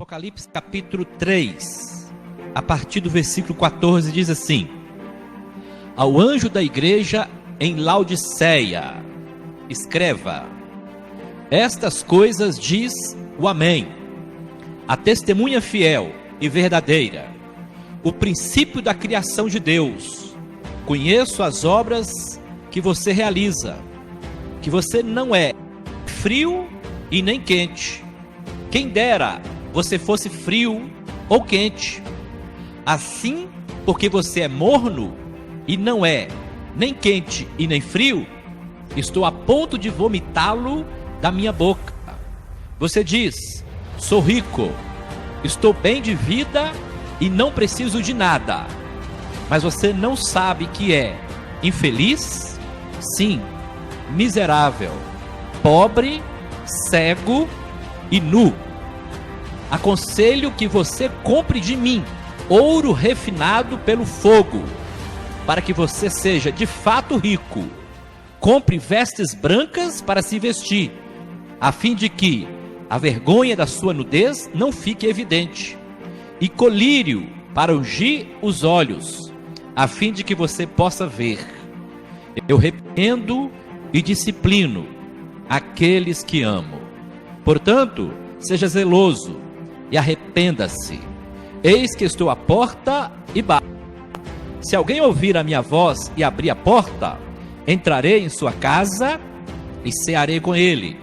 Apocalipse capítulo 3, a partir do versículo 14, diz assim: Ao anjo da igreja em Laodiceia, escreva: Estas coisas diz o Amém, a testemunha fiel e verdadeira, o princípio da criação de Deus. Conheço as obras que você realiza, que você não é frio e nem quente. Quem dera você fosse frio ou quente. Assim, porque você é morno e não é nem quente e nem frio, estou a ponto de vomitá-lo da minha boca. Você diz: sou rico, estou bem de vida e não preciso de nada. Mas você não sabe que é infeliz? Sim, miserável, pobre, cego e nu. Aconselho que você compre de mim ouro refinado pelo fogo, para que você seja de fato rico. Compre vestes brancas para se vestir, a fim de que a vergonha da sua nudez não fique evidente, e colírio para ungir os olhos, a fim de que você possa ver. Eu repreendo e disciplino aqueles que amo. Portanto, seja zeloso e arrependa-se. Eis que estou à porta e bato. Se alguém ouvir a minha voz e abrir a porta, entrarei em sua casa e cearei com ele,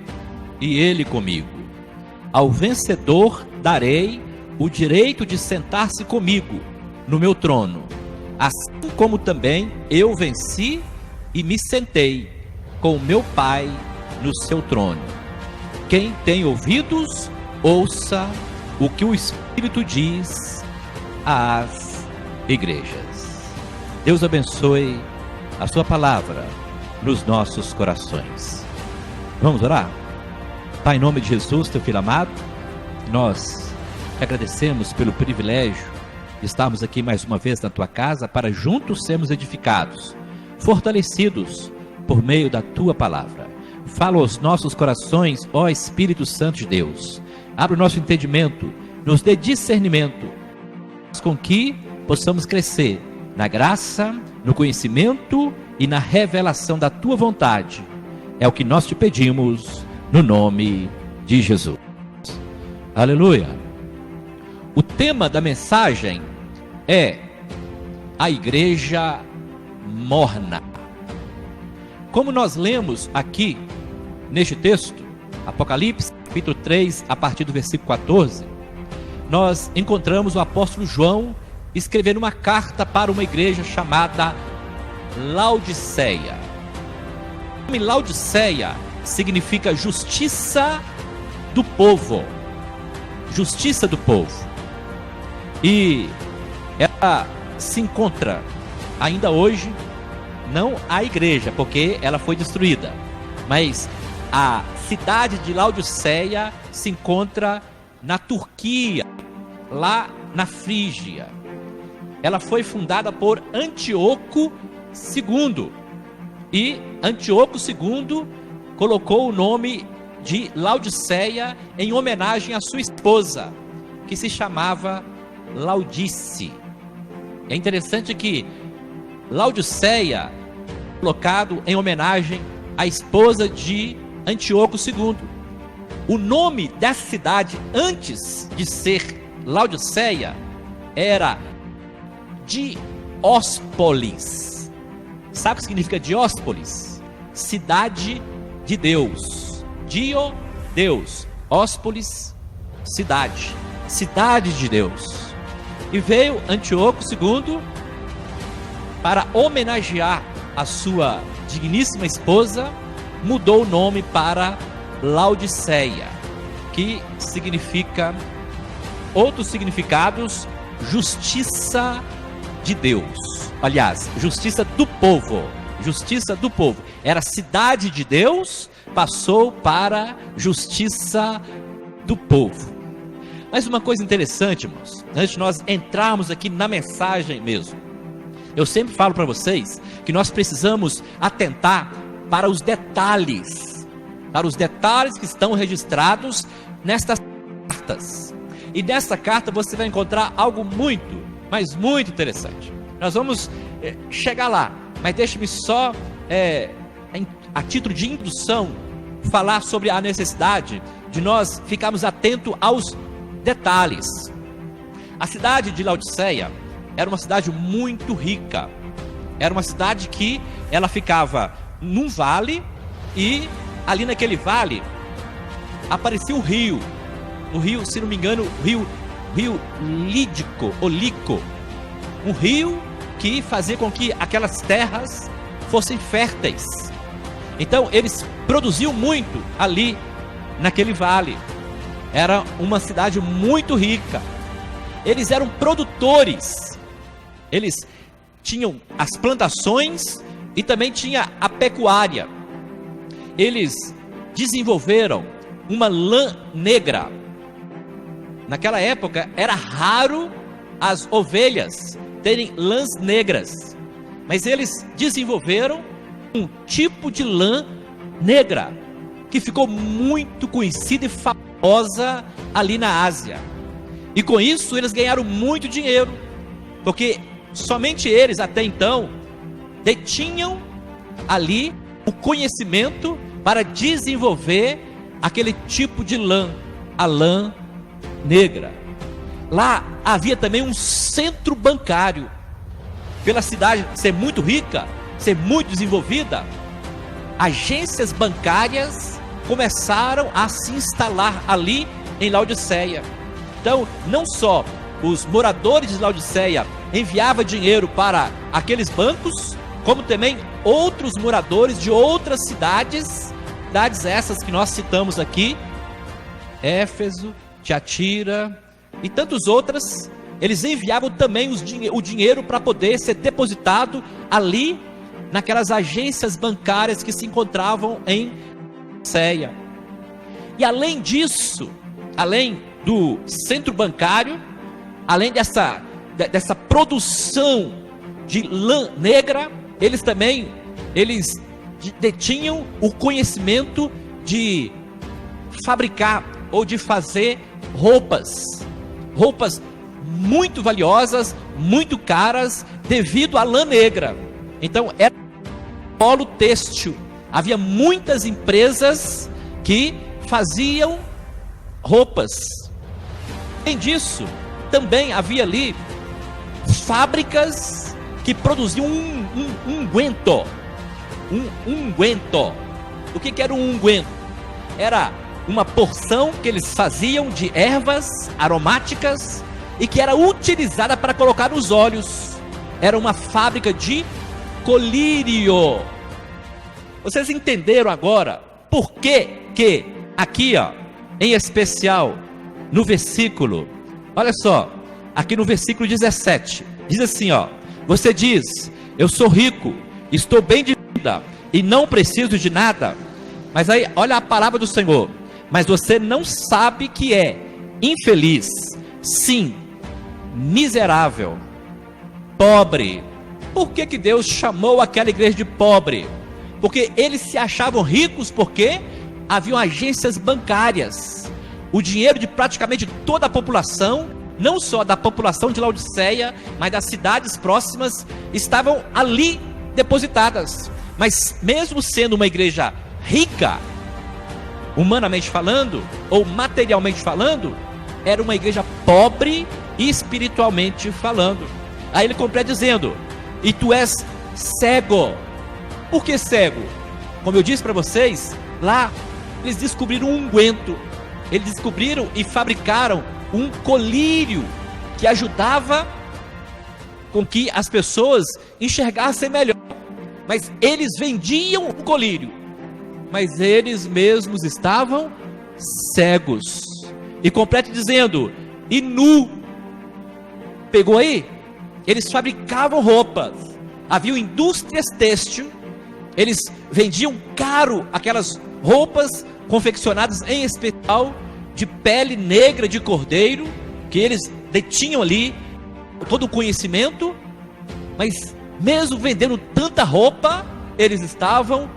e ele comigo. Ao vencedor darei o direito de sentar-se comigo no meu trono, assim como também eu venci e me sentei com o meu Pai no seu trono. Quem tem ouvidos, ouça o que o Espírito diz às igrejas. Deus abençoe a sua palavra nos nossos corações. Vamos orar? Pai, em nome de Jesus, teu filho amado, nós agradecemos pelo privilégio de estarmos aqui mais uma vez na tua casa para juntos sermos edificados, fortalecidos por meio da tua palavra. Fala aos nossos corações, ó Espírito Santo de Deus. Abre o nosso entendimento, nos dê discernimento, com que possamos crescer na graça, no conhecimento e na revelação da tua vontade. É o que nós te pedimos, no nome de Jesus. Aleluia. O tema da mensagem é a igreja morna. Como nós lemos aqui neste texto, Apocalipse capítulo 3, a partir do versículo 14, nós encontramos o apóstolo João escrevendo uma carta para uma igreja chamada Laodiceia. O nome Laodiceia significa justiça do povo. Justiça do povo. E ela se encontra ainda hoje, não a igreja, porque ela foi destruída, mas a cidade de Laodiceia se encontra na Turquia, lá na Frígia. Ela foi fundada por Antíoco II, e Antíoco II colocou o nome de Laodiceia em homenagem à sua esposa, que se chamava Laodice. É interessante que Laodiceia é colocado em homenagem à esposa de Antíoco II. O nome dessa cidade, antes de ser Laodiceia, era Dióspolis. Sabe o que significa Dióspolis? Cidade de Deus. Dio, Deus. Óspolis, cidade. Cidade de Deus. E veio Antíoco II para homenagear a sua digníssima esposa, mudou o nome para Laodiceia, que significa, outros significados, justiça de Deus. Aliás, justiça do povo. Justiça do povo. Era cidade de Deus, passou para justiça do povo. Mas uma coisa interessante, irmãos, antes de nós entrarmos aqui na mensagem mesmo, eu sempre falo para vocês que nós precisamos atentar para os detalhes que estão registrados nestas cartas. E nessa carta você vai encontrar algo muito, mas muito interessante. Nós vamos chegar lá, mas deixe-me só, a título de introdução, falar sobre a necessidade de nós ficarmos atentos aos detalhes. A cidade de Laodiceia era uma cidade muito rica. Era uma cidade que ela ficava num vale, e ali naquele vale aparecia o rio, se não me engano, o rio Lídico, ou Lico, um rio que fazia com que aquelas terras fossem férteis. Então eles produziam muito ali naquele vale. Era uma cidade muito rica. Eles eram produtores. Eles tinham as plantações e também tinha a pecuária. Eles desenvolveram uma lã negra. Naquela época era raro as ovelhas terem lãs negras, mas eles desenvolveram um tipo de lã negra que ficou muito conhecida e famosa ali na Ásia. E com isso eles ganharam muito dinheiro, porque somente eles até então detinham ali o conhecimento para desenvolver aquele tipo de lã, a lã negra. Lá havia também um centro bancário. Pela cidade ser muito rica, ser muito desenvolvida, agências bancárias começaram a se instalar ali em Laodiceia. Então, não só os moradores de Laodiceia enviavam dinheiro para aqueles bancos, como também outros moradores de outras cidades essas que nós citamos aqui, Éfeso, Tiatira e tantas outras. Eles enviavam também o dinheiro para poder ser depositado ali naquelas agências bancárias que se encontravam em Laodiceia. E além disso, além do centro bancário, além dessa produção de lã negra, eles detinham o conhecimento de fabricar ou de fazer roupas muito valiosas, muito caras, devido à lã negra. Então era polo têxtil. Havia muitas empresas que faziam roupas. Além disso, também havia ali fábricas que produziam um unguento. O que era um unguento? Era uma porção que eles faziam de ervas aromáticas e que era utilizada para colocar nos olhos. Era uma fábrica de colírio. Vocês entenderam agora por que aqui, em especial no versículo, olha só, aqui no versículo 17, diz assim, você diz, eu sou rico, estou bem de vida e não preciso de nada. Mas aí, olha a palavra do Senhor, mas você não sabe que é infeliz, sim, miserável, pobre. Por que Deus chamou aquela igreja de pobre? Porque eles se achavam ricos, porque haviam agências bancárias. O dinheiro de praticamente toda a população, não só da população de Laodiceia, mas das cidades próximas, estavam ali depositadas. Mas mesmo sendo uma igreja rica, humanamente falando, ou materialmente falando, era uma igreja pobre espiritualmente falando. Aí ele completa dizendo, e tu és cego. Por que cego? Como eu disse para vocês, lá eles descobriram um unguento. Eles descobriram e fabricaram um colírio que ajudava com que as pessoas enxergassem melhor. Mas eles vendiam o colírio, mas eles mesmos estavam cegos. E completa dizendo, e nu. Pegou aí? Eles fabricavam roupas, havia indústrias têxtil, eles vendiam caro aquelas roupas confeccionadas em especial de pele negra de cordeiro, que eles detinham ali todo o conhecimento, mas mesmo vendendo tanta roupa, eles estavam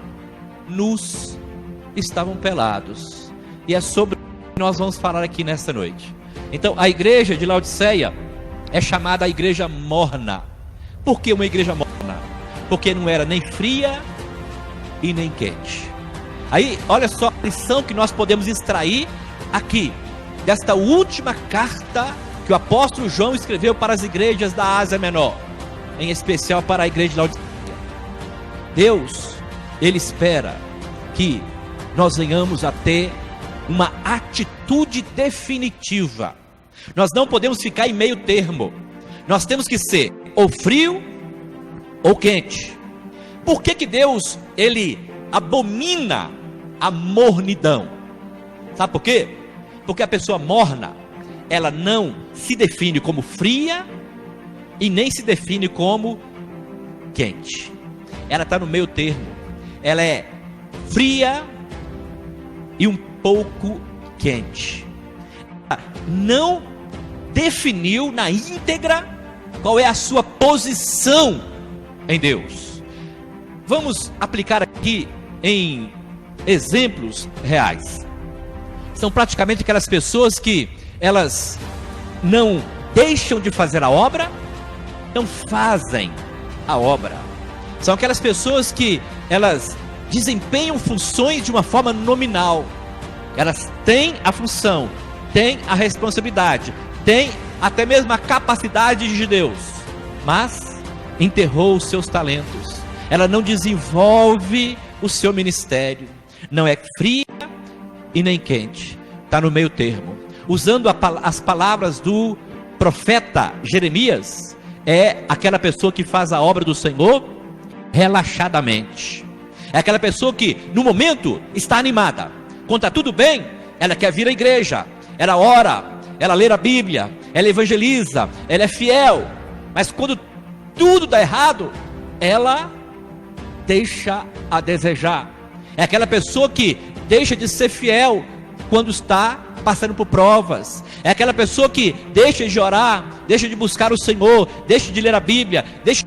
nus, estavam pelados. E é sobre isso que nós vamos falar aqui nesta noite. Então a igreja de Laodiceia é chamada a igreja morna. Por que uma igreja morna? Porque não era nem fria e nem quente. Aí olha só a lição que nós podemos extrair aqui desta última carta que o apóstolo João escreveu para as igrejas da Ásia Menor, em especial para a igreja de Laodiceia. Deus, Ele espera que nós venhamos a ter uma atitude definitiva. Nós não podemos ficar em meio termo. Nós temos que ser ou frio ou quente. Por que que Deus, Ele abomina a mornidão? Sabe por quê? Porque a pessoa morna, ela não se define como fria e nem se define como quente. Ela está no meio termo. Ela é fria e um pouco quente. Ela não definiu na íntegra qual é a sua posição em Deus. Vamos aplicar aqui em exemplos reais. São praticamente aquelas pessoas que elas não deixam de fazer a obra, não fazem a obra. São aquelas pessoas que elas desempenham funções de uma forma nominal. Elas têm a função, têm a responsabilidade, têm até mesmo a capacidade de Deus, mas enterrou os seus talentos. Ela não desenvolve o seu ministério. Não é fria e nem quente, está no meio termo. Usando as palavras do profeta Jeremias, é aquela pessoa que faz a obra do Senhor relaxadamente. É aquela pessoa que no momento está animada. Quando está tudo bem, ela quer vir à igreja, ela ora, ela lê a Bíblia, ela evangeliza, ela é fiel. Mas quando tudo dá errado, ela deixa a desejar. É aquela pessoa que deixa de ser fiel quando está passando por provas. É aquela pessoa que deixa de orar, deixa de buscar o Senhor, deixa de ler a Bíblia, deixa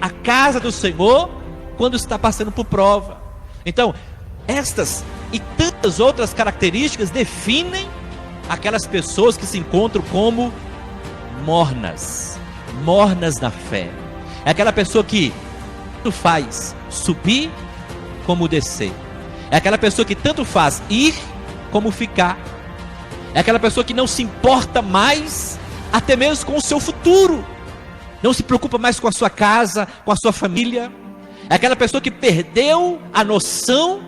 a casa do Senhor quando está passando por prova. Então, estas e tantas outras características definem aquelas pessoas que se encontram como mornas na fé. É aquela pessoa que tanto faz subir como descer. É aquela pessoa que tanto faz ir como ficar. É aquela pessoa que não se importa mais até mesmo com o seu futuro. Não se preocupa mais com a sua casa, com a sua família. É aquela pessoa que perdeu a noção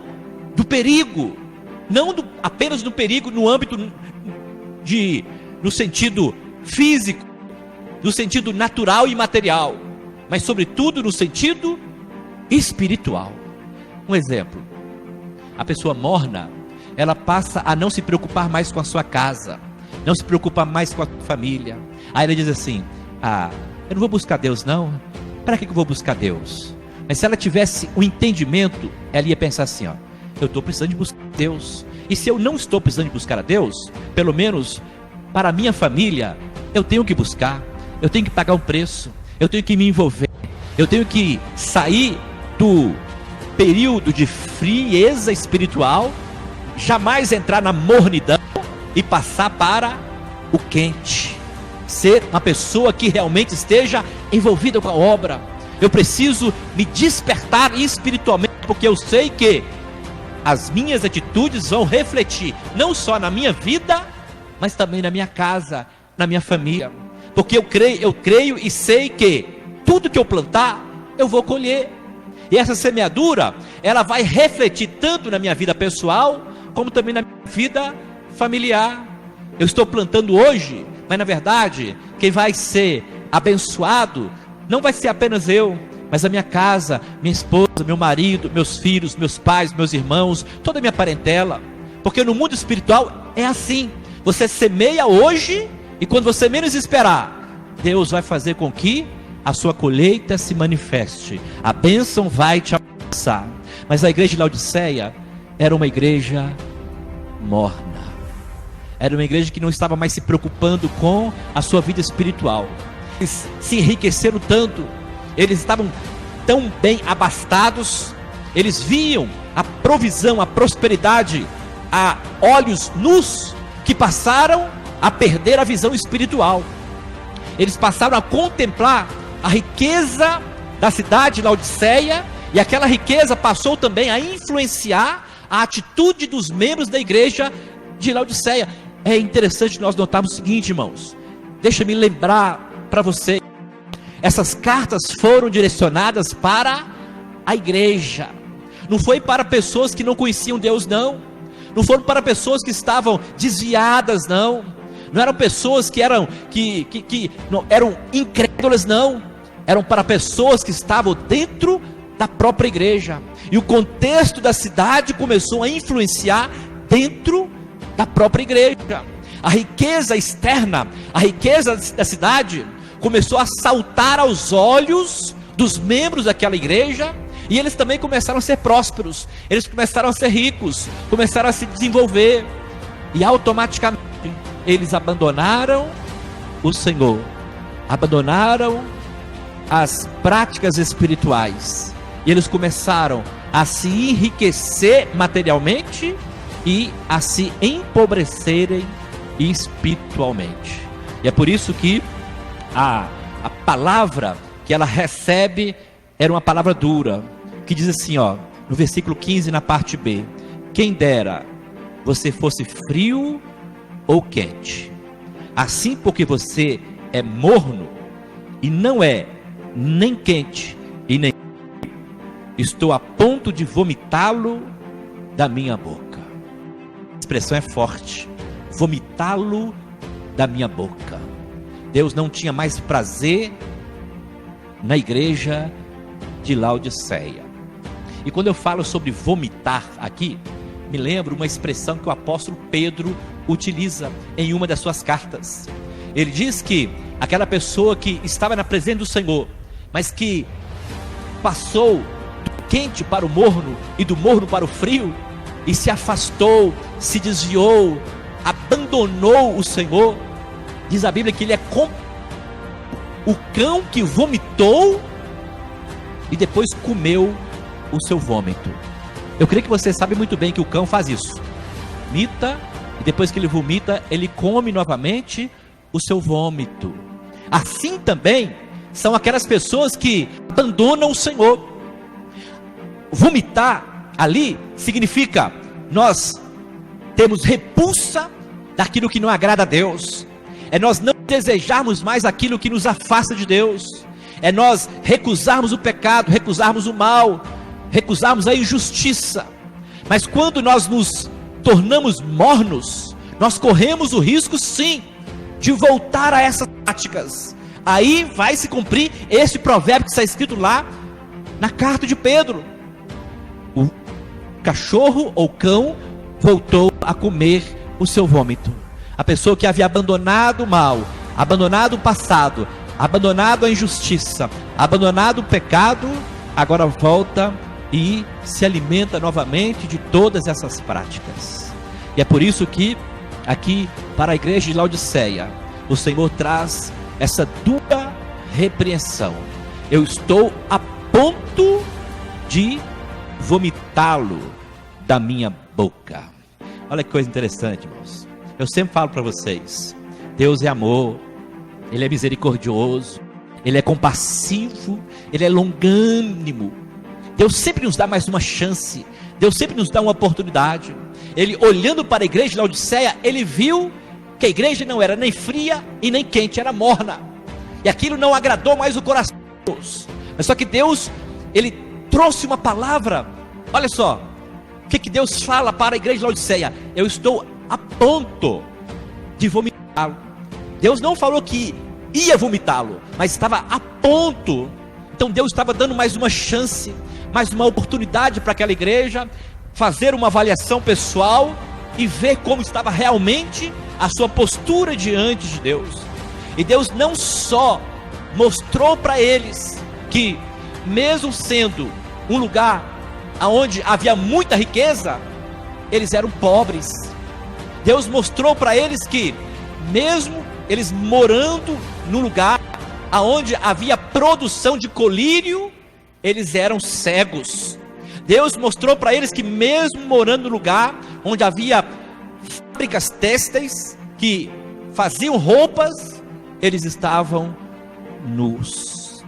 do perigo. Não apenas do perigo no âmbito no sentido físico, no sentido natural e material, mas sobretudo no sentido espiritual. Um exemplo: a pessoa morna, ela passa a não se preocupar mais com a sua casa, não se preocupar mais com a sua família. Aí ela diz assim: eu não vou buscar Deus não. Para que eu vou buscar Deus? Mas se ela tivesse um entendimento, ela ia pensar assim: eu estou precisando de buscar Deus. E se eu não estou precisando de buscar a Deus, pelo menos para a minha família, eu tenho que buscar, eu tenho que pagar um preço, eu tenho que me envolver, eu tenho que sair do período de frieza espiritual, jamais entrar na mornidão e passar para o quente. Ser uma pessoa que realmente esteja envolvida com a obra. Eu preciso me despertar espiritualmente, porque eu sei que as minhas atitudes vão refletir não só na minha vida, mas também na minha casa, na minha família. Porque eu creio e sei que tudo que eu plantar, eu vou colher. E essa semeadura, ela vai refletir tanto na minha vida pessoal, como também na minha vida familiar. Eu estou plantando hoje, mas na verdade, quem vai ser abençoado não vai ser apenas eu, mas a minha casa, minha esposa, meu marido, meus filhos, meus pais, meus irmãos, toda a minha parentela. Porque no mundo espiritual é assim: você semeia hoje, e quando você menos esperar, Deus vai fazer com que a sua colheita se manifeste, a bênção vai te alcançar. Mas a igreja de Laodiceia era uma igreja morna, era uma igreja que não estava mais se preocupando com a sua vida espiritual. Eles se enriqueceram tanto, eles estavam tão bem abastados, eles viam a provisão, a prosperidade a olhos nus, que passaram a perder a visão espiritual. Eles passaram a contemplar a riqueza da cidade de Laodiceia, e aquela riqueza passou também a influenciar a atitude dos membros da igreja de Laodiceia. É interessante nós notarmos o seguinte, irmãos, deixa-me lembrar para você, essas cartas foram direcionadas para a igreja, não foi para pessoas que não conheciam Deus, não foram para pessoas que estavam desviadas, não eram pessoas que eram incrédulas, não, eram para pessoas que estavam dentro da própria igreja, e o contexto da cidade começou a influenciar dentro da própria igreja. A riqueza externa, a riqueza da cidade começou a saltar aos olhos dos membros daquela igreja, e eles também começaram a ser prósperos, eles começaram a ser ricos, começaram a se desenvolver, e automaticamente eles abandonaram o Senhor, abandonaram as práticas espirituais, e eles começaram a se enriquecer materialmente e a se empobrecerem espiritualmente. E é por isso que a palavra que ela recebe era uma palavra dura, que diz assim, no versículo 15, na parte B: quem dera você fosse frio ou quente, assim, porque você é morno e não é nem quente e nem frio, estou a ponto de vomitá-lo da minha boca. A expressão é forte: vomitá-lo da minha boca. Deus não tinha mais prazer na igreja de Laodiceia. E quando eu falo sobre vomitar aqui, me lembro uma expressão que o apóstolo Pedro utiliza em uma das suas cartas. Ele diz que aquela pessoa que estava na presença do Senhor, mas que passou do quente para o morno e do morno para o frio, e se afastou, se desviou, abandonou o Senhor, diz a Bíblia que ele é como o cão que vomitou e depois comeu o seu vômito. Eu creio que você sabe muito bem que o cão faz isso: vomita, e depois que ele vomita, ele come novamente o seu vômito. Assim também são aquelas pessoas que abandonam o Senhor. Vomitar ali significa nós temos repulsa daquilo que não agrada a Deus, é nós não desejarmos mais aquilo que nos afasta de Deus, é nós recusarmos o pecado, recusarmos o mal, recusarmos a injustiça. Mas quando nós nos tornamos mornos, nós corremos o risco, sim, de voltar a essas práticas. Aí vai se cumprir esse provérbio que está escrito lá na carta de Pedro: o cachorro ou cão voltou a comer o seu vômito. A pessoa que havia abandonado o mal, abandonado o passado, abandonado a injustiça, abandonado o pecado, agora volta e se alimenta novamente de todas essas práticas. E é por isso que aqui para a igreja de Laodiceia, o Senhor traz essa dura repreensão: eu estou a ponto de vomitá-lo da minha boca. Olha que coisa interessante, irmãos. Eu sempre falo para vocês, Deus é amor, Ele é misericordioso, Ele é compassivo, Ele é longânimo. Deus sempre nos dá mais uma chance, Deus sempre nos dá uma oportunidade. Ele, olhando para a igreja de Laodiceia, Ele viu que a igreja não era nem fria e nem quente, era morna, e aquilo não agradou mais o coração de Deus. Mas só que Deus, Ele trouxe uma palavra. Olha só, o que Deus fala para a igreja de Laodiceia: eu estou a ponto de vomitá-lo. Deus não falou que ia vomitá-lo, mas estava a ponto. Então Deus estava dando mais uma chance, mais uma oportunidade para aquela igreja fazer uma avaliação pessoal e ver como estava realmente a sua postura diante de Deus. E Deus não só mostrou para eles que, mesmo sendo um lugar onde havia muita riqueza, eles eram pobres. Deus mostrou para eles que, mesmo eles morando num lugar onde havia produção de colírio, eles eram cegos. Deus mostrou para eles que, mesmo morando no lugar onde havia fábricas têxteis que faziam roupas, eles estavam nus.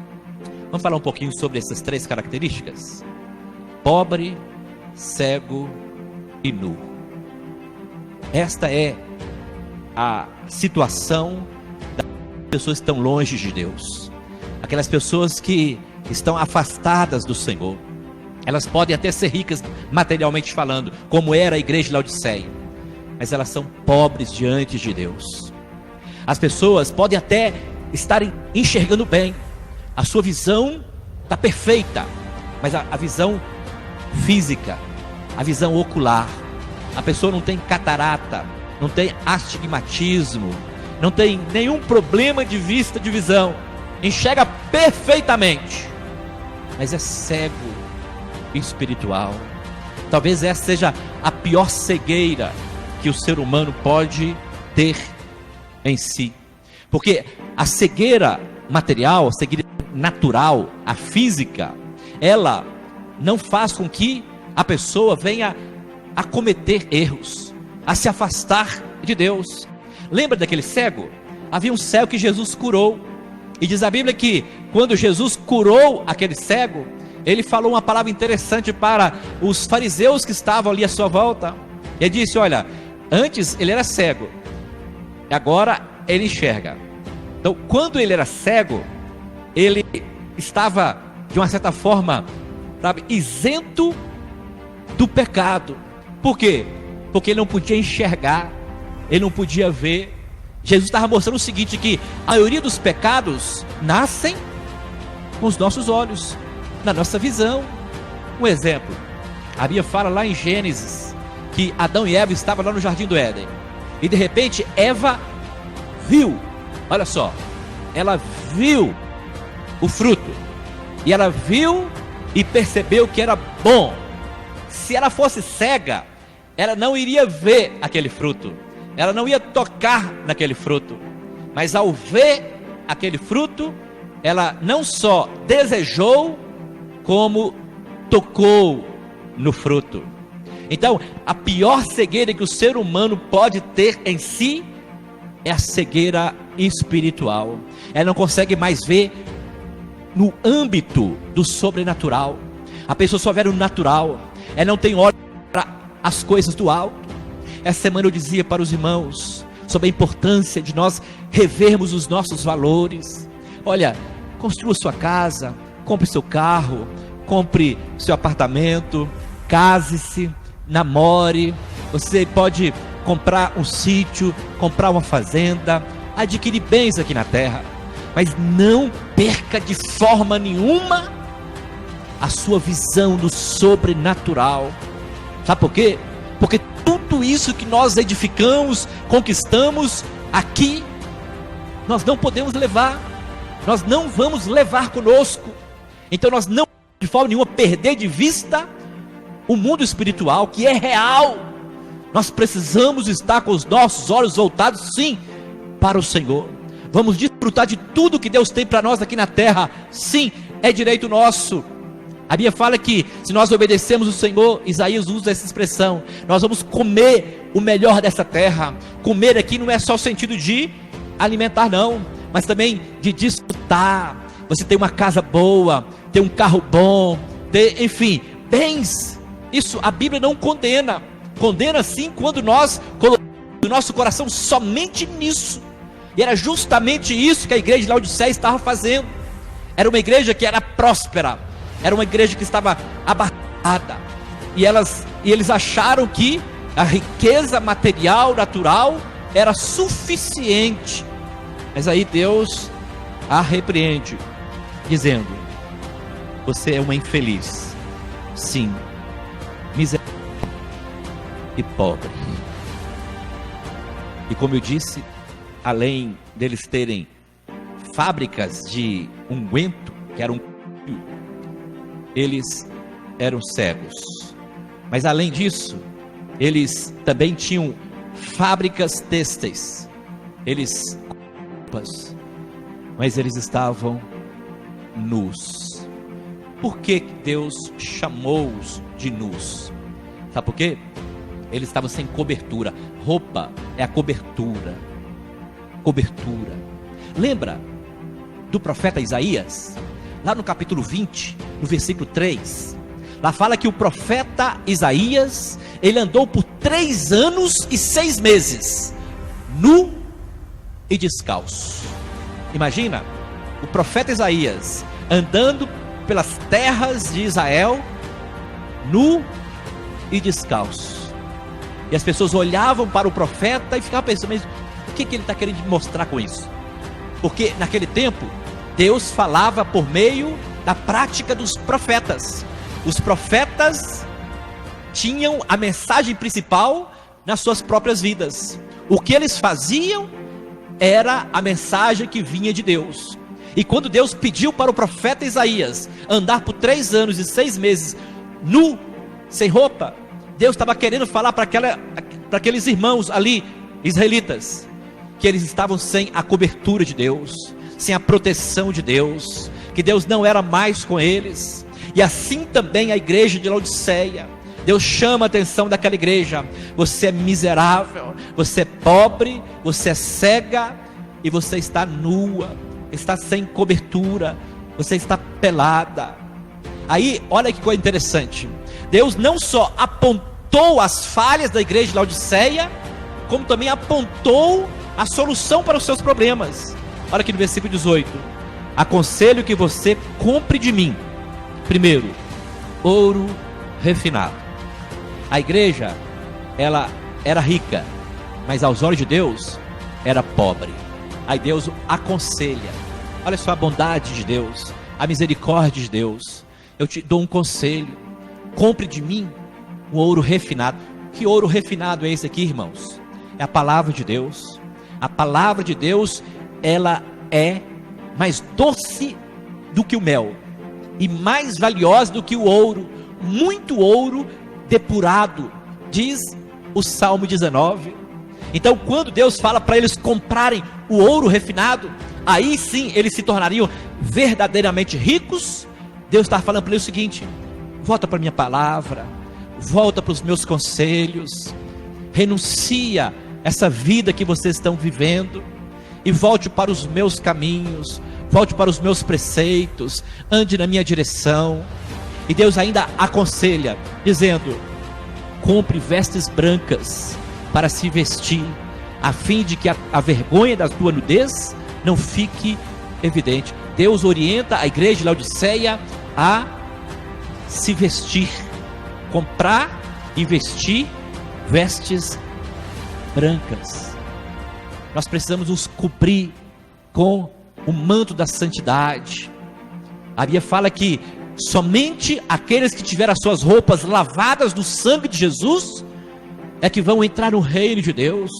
Vamos falar um pouquinho sobre essas 3 características: pobre, cego e nu. Esta é a situação das pessoas que estão longe de Deus, aquelas pessoas que estão afastadas do Senhor. Elas podem até ser ricas materialmente falando, como era a igreja de Laodiceia, mas elas são pobres diante de Deus. As pessoas podem até estarem enxergando bem, a sua visão está perfeita, mas a visão física, a visão ocular, a pessoa não tem catarata, não tem astigmatismo, não tem nenhum problema de vista, de visão, enxerga perfeitamente, mas é cego espiritual. Talvez essa seja a pior cegueira que o ser humano pode ter em si, porque a cegueira material, a cegueira natural, a física, ela não faz com que a pessoa venha a cometer erros, a se afastar de Deus. Lembra daquele cego? Havia um cego que Jesus curou, e diz a Bíblia que quando Jesus curou aquele cego, ele falou uma palavra interessante para os fariseus que estavam ali à sua volta. Ele disse: olha, antes ele era cego, agora ele enxerga. Então, quando ele era cego, ele estava, de uma certa forma, sabe, isento do pecado. Por quê? Porque ele não podia enxergar, ele não podia ver. Jesus estava mostrando o seguinte, que a maioria dos pecados nascem com os nossos olhos, na nossa visão. Um exemplo, a Bíblia fala lá em Gênesis, que Adão e Eva estavam lá no jardim do Éden, e de repente Eva viu, olha só, ela viu o fruto, e ela viu e percebeu que era bom. Se ela fosse cega, ela não iria ver aquele fruto, ela não ia tocar naquele fruto, mas ao ver aquele fruto, ela não só desejou, como tocou no fruto. Então, a pior cegueira que o ser humano pode ter em si é a cegueira espiritual. Ela não consegue mais ver no âmbito do sobrenatural. A pessoa só vê no natural, ela não tem olhos para as coisas do alto. Essa semana eu dizia para os irmãos sobre a importância de nós revermos os nossos valores. Olha, construa sua casa, compre seu carro, compre seu apartamento, case-se, namore. Você pode comprar um sítio, comprar uma fazenda, adquirir bens aqui na terra, mas não perca de forma nenhuma a sua visão do sobrenatural. Sabe por quê? Porque tudo isso que nós edificamos, conquistamos aqui, nós não podemos levar, nós não vamos levar conosco. Então nós não, de forma nenhuma, perder de vista o mundo espiritual, que é real. Nós precisamos estar com os nossos olhos voltados, sim, para o Senhor. Vamos desfrutar de tudo que Deus tem para nós aqui na terra, sim, é direito nosso. A Bíblia fala que se nós obedecemos o Senhor, Isaías usa essa expressão, nós vamos comer o melhor dessa terra. Comer aqui não é só o sentido de alimentar não, mas também de desfrutar. Você tem uma casa boa, tem um carro bom, tem, enfim, bens. Isso a Bíblia não condena. Condena sim quando nós colocamos o nosso coração somente nisso. E era justamente isso que a igreja de Laodiceia estava fazendo. Era uma igreja que era próspera, era uma igreja que estava abastada, e eles acharam que a riqueza material, natural, era suficiente. Mas aí Deus a repreende, dizendo: você é uma infeliz, sim, miserável e pobre. E como eu disse, além deles terem fábricas de unguento, que era eles eram cegos. Mas além disso, eles também tinham fábricas têxteis, mas eles estavam nus. Por que Deus chamou-os de nus? Sabe por quê? Eles estavam sem cobertura. Roupa é a cobertura. cobertura. Lembra do profeta Isaías? Lá no capítulo 20, no versículo 3, lá fala que o profeta Isaías, ele andou por 3 anos e 6 meses, nu e descalço. Imagina, o profeta Isaías andando pelas terras de Israel, nu e descalço. E as pessoas olhavam para o profeta e ficavam pensando, mas o que ele está querendo mostrar com isso? Porque naquele tempo, Deus falava por meio da prática dos profetas. Os profetas tinham a mensagem principal nas suas próprias vidas. O que eles faziam era a mensagem que vinha de Deus. E quando Deus pediu para o profeta Isaías andar por 3 anos e 6 meses nu, sem roupa, Deus estava querendo falar para aqueles irmãos ali, israelitas, que eles estavam sem a cobertura de Deus, sem a proteção de Deus, que Deus não era mais com eles. E assim também a igreja de Laodiceia, Deus chama a atenção daquela igreja: você é miserável, você é pobre, você é cega, e você está nua, está sem cobertura, você está pelada. Aí, olha que coisa interessante, Deus não só apontou as falhas da igreja de Laodiceia, como também apontou a solução para os seus problemas. Olha aqui no versículo 18: aconselho que você compre de mim, primeiro, ouro refinado. A igreja, ela era rica, mas aos olhos de Deus, era pobre. Aí Deus aconselha, olha só a bondade de Deus, a misericórdia de Deus. Eu te dou um conselho: compre de mim um ouro refinado. Que ouro refinado é esse aqui, irmãos? É a palavra de Deus. A palavra de Deus, ela é mais doce do que o mel, e mais valiosa do que o ouro, muito ouro depurado, diz o Salmo 19. Então, quando Deus fala para eles comprarem o ouro refinado, aí sim eles se tornariam verdadeiramente ricos. Deus está falando para eles o seguinte: volta para a minha palavra, volta para os meus conselhos, renuncia essa vida que vocês estão vivendo, e volte para os meus caminhos, volte para os meus preceitos, ande na minha direção. E Deus ainda aconselha, dizendo: compre vestes brancas para se vestir, a fim de que a vergonha da tua nudez não fique evidente. Deus orienta a igreja de Laodiceia a se vestir, comprar e vestir vestes brancas. Nós precisamos nos cobrir com o manto da santidade. A Bíblia fala que somente aqueles que tiveram as suas roupas lavadas no sangue de Jesus é que vão entrar no reino de Deus.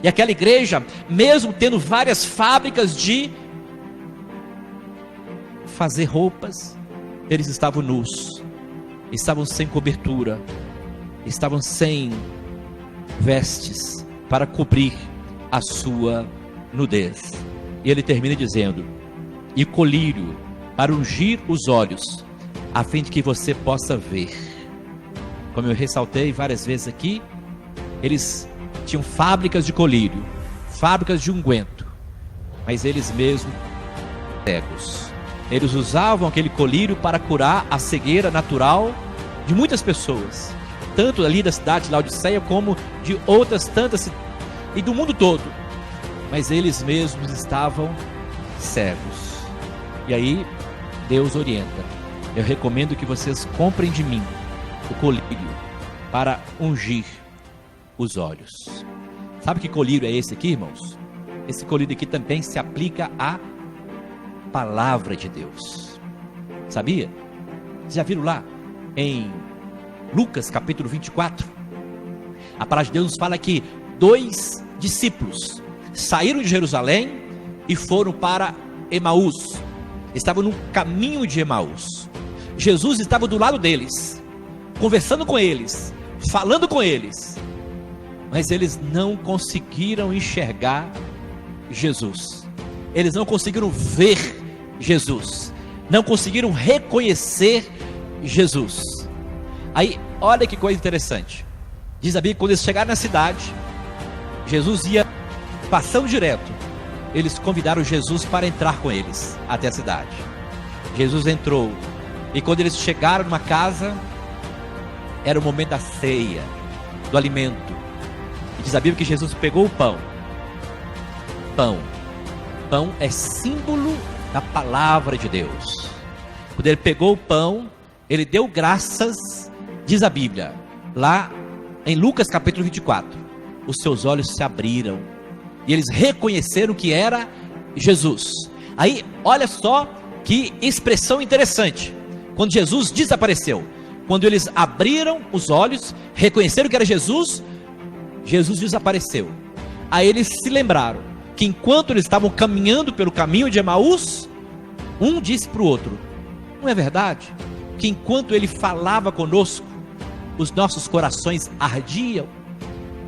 E aquela igreja, mesmo tendo várias fábricas de fazer roupas, eles estavam nus, estavam sem cobertura, estavam sem vestes para cobrir a sua nudez. E ele termina dizendo: e colírio para ungir os olhos, a fim de que você possa ver. Como eu ressaltei várias vezes aqui, eles tinham fábricas de colírio, fábricas de unguento, mas eles mesmos cegos. Eles usavam aquele colírio para curar a cegueira natural de muitas pessoas, tanto ali da cidade de Laodiceia como de outras tantas e do mundo todo. Mas eles mesmos estavam cegos. E aí Deus orienta: eu recomendo que vocês comprem de mim o colírio para ungir os olhos. Sabe que colírio é esse aqui, irmãos? Esse colírio aqui também se aplica à palavra de Deus. Sabia? Vocês já viram lá em Lucas capítulo 24? A palavra de Deus nos fala que 2 discípulos saíram de Jerusalém e foram para Emaús. Estavam no caminho de Emaús. Jesus estava do lado deles, conversando com eles, falando com eles, mas eles não conseguiram enxergar Jesus. Eles não conseguiram ver Jesus, não conseguiram reconhecer Jesus. Aí, olha que coisa interessante. Diz a Bíblia que quando eles chegaram na cidade, Jesus ia passando direto, eles convidaram Jesus para entrar com eles até a cidade. Jesus entrou, e quando eles chegaram numa casa, era o momento da ceia, do alimento. E diz a Bíblia que Jesus pegou o pão. Pão é símbolo da palavra de Deus. Quando ele pegou o pão, ele deu graças, diz a Bíblia, lá em Lucas capítulo 24, os seus olhos se abriram, e eles reconheceram que era Jesus. Aí, olha só que expressão interessante, quando Jesus desapareceu, quando eles abriram os olhos, reconheceram que era Jesus, Jesus desapareceu. Aí eles se lembraram, que enquanto eles estavam caminhando pelo caminho de Emaús, um disse para o outro, não é verdade? Que enquanto ele falava conosco, os nossos corações ardiam.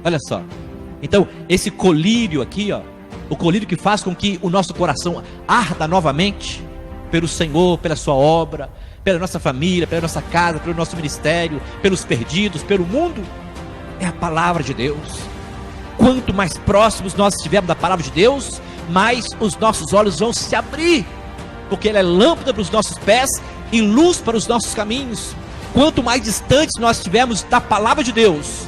Olha só, então esse colírio aqui, ó, o colírio que faz com que o nosso coração arda novamente, pelo Senhor, pela sua obra, pela nossa família, pela nossa casa, pelo nosso ministério, pelos perdidos, pelo mundo, é a palavra de Deus. Quanto mais próximos nós estivermos da palavra de Deus, mais os nossos olhos vão se abrir, porque ela é lâmpada para os nossos pés e luz para os nossos caminhos. Quanto mais distantes nós estivermos da palavra de Deus,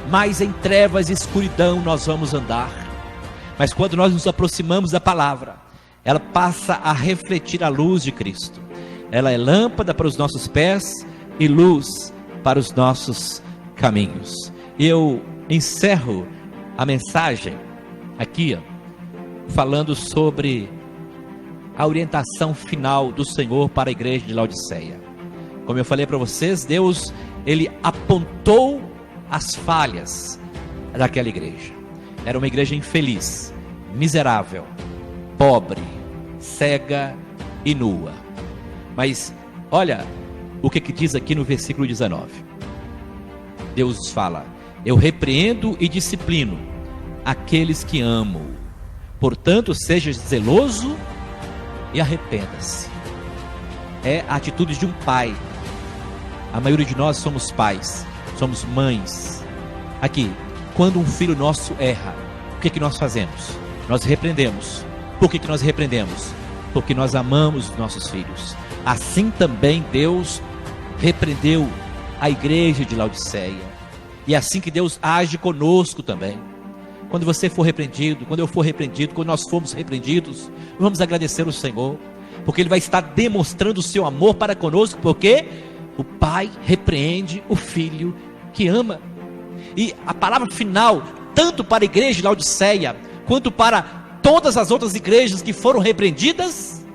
mais em trevas e escuridão nós vamos andar. Mas quando nós nos aproximamos da palavra, ela passa a refletir a luz de Cristo. Ela é lâmpada para os nossos pés e luz para os nossos caminhos. Eu encerro a mensagem aqui, falando sobre a orientação final do Senhor para a igreja de Laodiceia. Como eu falei para vocês, Deus, ele apontou as falhas daquela igreja. Era uma igreja infeliz, miserável, pobre, cega e nua. Mas olha o que diz aqui no versículo 19. Deus fala: eu repreendo e disciplino aqueles que amo. Portanto, seja zeloso e arrependa-se. É a atitude de um pai. A maioria de nós somos pais, somos mães. Aqui, quando um filho nosso erra, o que nós fazemos? Nós repreendemos. Por que nós repreendemos? Porque nós amamos os nossos filhos. Assim também Deus repreendeu a igreja de Laodiceia. E é assim que Deus age conosco também. Quando você for repreendido, quando eu for repreendido, quando nós formos repreendidos, vamos agradecer o Senhor, porque Ele vai estar demonstrando o seu amor para conosco, porque o Pai repreende o Filho que ama. E a palavra final, tanto para a igreja de Laodiceia, quanto para todas as outras igrejas que foram repreendidas,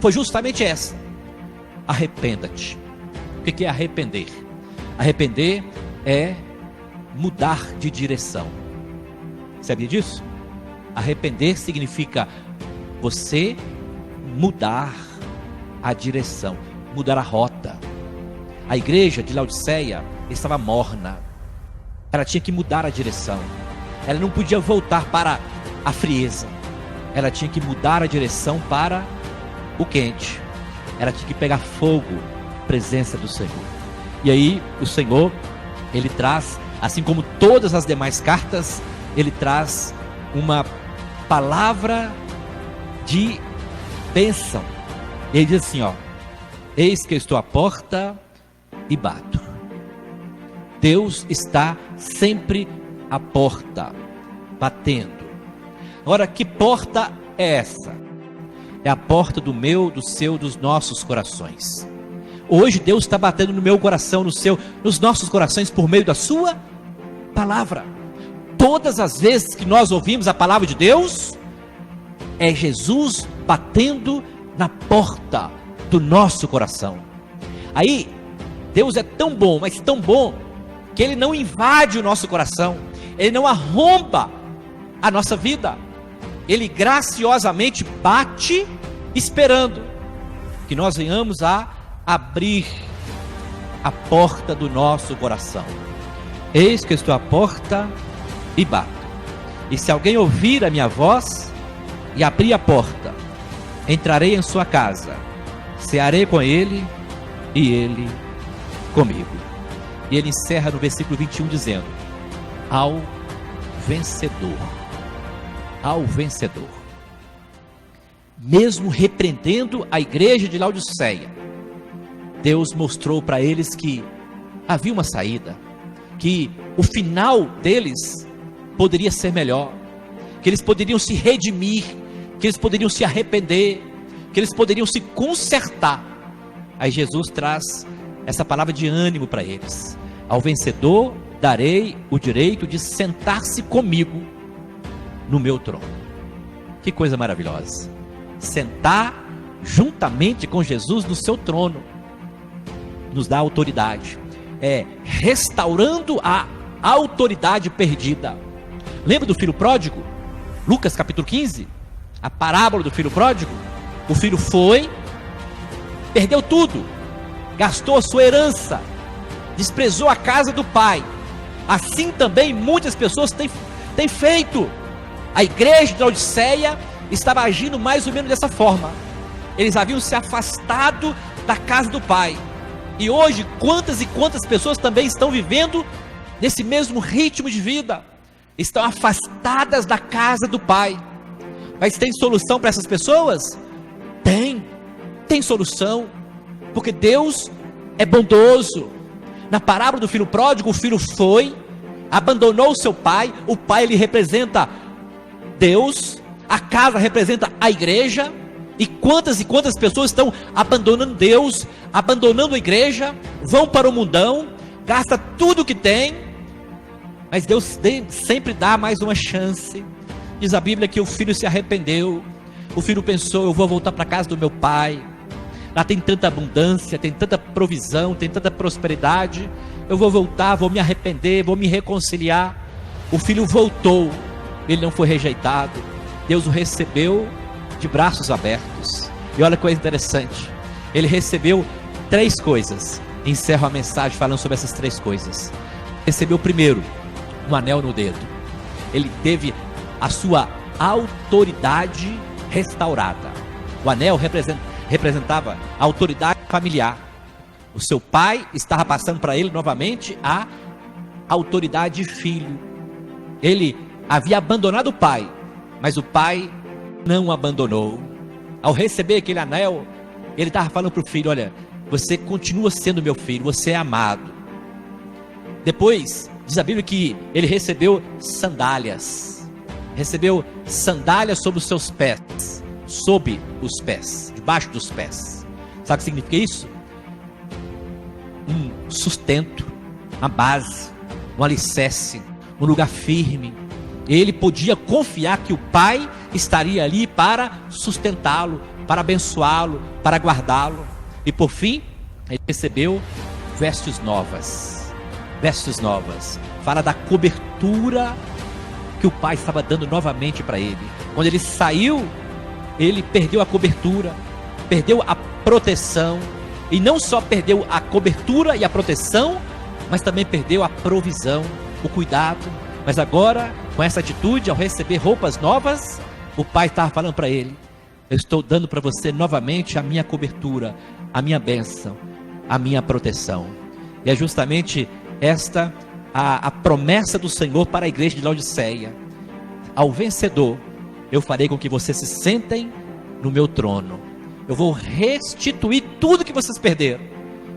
foi justamente essa: arrependa-te. O que é arrepender? Arrepender é mudar de direção. Sabia disso? Arrepender significa você mudar a direção, mudar a rota. A igreja de Laodiceia estava morna. Ela tinha que mudar a direção. Ela não podia voltar para a frieza. Ela tinha que mudar a direção para o quente. Ela tinha que pegar fogo, presença do Senhor. E aí o Senhor, Ele traz, assim como todas as demais cartas, Ele traz uma palavra de bênção. Ele diz assim, ó: eis que eu estou à porta e bato. Deus está sempre à porta, batendo. Agora, que porta é essa? É a porta do meu, do seu, dos nossos corações. Hoje Deus está batendo no meu coração, no seu, nos nossos corações, por meio da sua palavra. Todas as vezes que nós ouvimos a palavra de Deus, é Jesus batendo na porta do nosso coração. Aí, Deus é tão bom, mas tão bom, que Ele não invade o nosso coração, Ele não arromba a nossa vida. Ele graciosamente bate, esperando que nós venhamos a abrir a porta do nosso coração. Eis que eu estou à porta e bato. E se alguém ouvir a minha voz e abrir a porta, entrarei em sua casa, cearei com ele e ele comigo. E ele encerra no versículo 21 dizendo: ao vencedor. Ao vencedor. mesmo repreendendo a igreja de Laodiceia, Deus mostrou para eles que havia uma saída, que o final deles poderia ser melhor, que eles poderiam se redimir, que eles poderiam se arrepender, que eles poderiam se consertar. Aí Jesus traz essa palavra de ânimo para eles: ao vencedor darei o direito de sentar-se comigo no meu trono. Que coisa maravilhosa, sentar juntamente com Jesus no seu trono, nos dá autoridade, restaurando a autoridade perdida. Lembra do filho pródigo? Lucas capítulo 15, a parábola do filho pródigo. O filho foi, perdeu tudo, gastou a sua herança, desprezou a casa do pai. Assim também muitas pessoas têm feito. A igreja de Laodiceia estava agindo mais ou menos dessa forma. Eles haviam se afastado da casa do pai, e hoje quantas e quantas pessoas também estão vivendo nesse mesmo ritmo de vida, estão afastadas da casa do pai. Mas tem solução para essas pessoas? Tem solução, porque Deus é bondoso. Na parábola do filho pródigo, o filho foi, abandonou o seu pai. O pai, ele representa Deus, a casa representa a igreja. E quantas pessoas estão abandonando Deus, abandonando a igreja, vão para o mundão, gasta tudo que tem, mas Deus sempre dá mais uma chance. Diz a Bíblia que o filho se arrependeu. O filho pensou: eu vou voltar para a casa do meu pai, lá tem tanta abundância, tem tanta provisão, tem tanta prosperidade, eu vou voltar, vou me arrepender, vou me reconciliar. O filho voltou, ele não foi rejeitado, Deus o recebeu de braços abertos. E olha que coisa interessante, ele recebeu 3 coisas. Encerro a mensagem falando sobre essas 3 coisas. Recebeu primeiro um anel no dedo. Ele teve a sua autoridade restaurada. O anel representava a autoridade familiar. O seu pai estava passando para ele novamente a autoridade de filho. Ele havia abandonado o pai, mas o pai não o abandonou. Ao receber aquele anel, ele estava falando para o filho: olha, você continua sendo meu filho, você é amado. Depois, diz a Bíblia que ele recebeu sandálias. Recebeu sandálias sobre os seus pés, sob os pés, debaixo dos pés. Sabe o que significa isso? Um sustento, uma base, um alicerce, um lugar firme. Ele podia confiar que o pai estaria ali para sustentá-lo, para abençoá-lo, para guardá-lo. E por fim, ele recebeu vestes novas. Vestes novas. Fala da cobertura que o pai estava dando novamente para ele. Quando ele saiu, ele perdeu a cobertura, perdeu a proteção. E não só perdeu a cobertura e a proteção, mas também perdeu a provisão, o cuidado. Mas agora, com essa atitude, ao receber roupas novas, o pai estava falando para ele: eu estou dando para você novamente a minha cobertura, a minha bênção, a minha proteção. E é justamente esta a promessa do Senhor para a igreja de Laodiceia: ao vencedor eu farei com que vocês se sentem no meu trono. Eu vou restituir tudo que vocês perderam,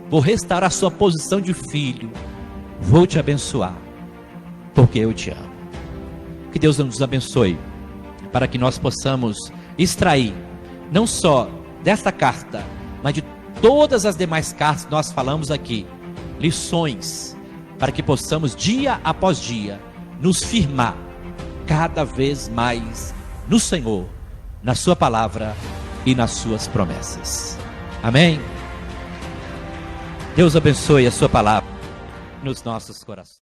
vou restaurar a sua posição de filho, vou te abençoar, porque eu te amo. Que Deus nos abençoe, para que nós possamos extrair, não só desta carta, mas de todas as demais cartas que nós falamos aqui, lições, para que possamos dia após dia nos firmar cada vez mais no Senhor, na sua palavra e nas suas promessas. Amém? Deus abençoe a sua palavra nos nossos corações.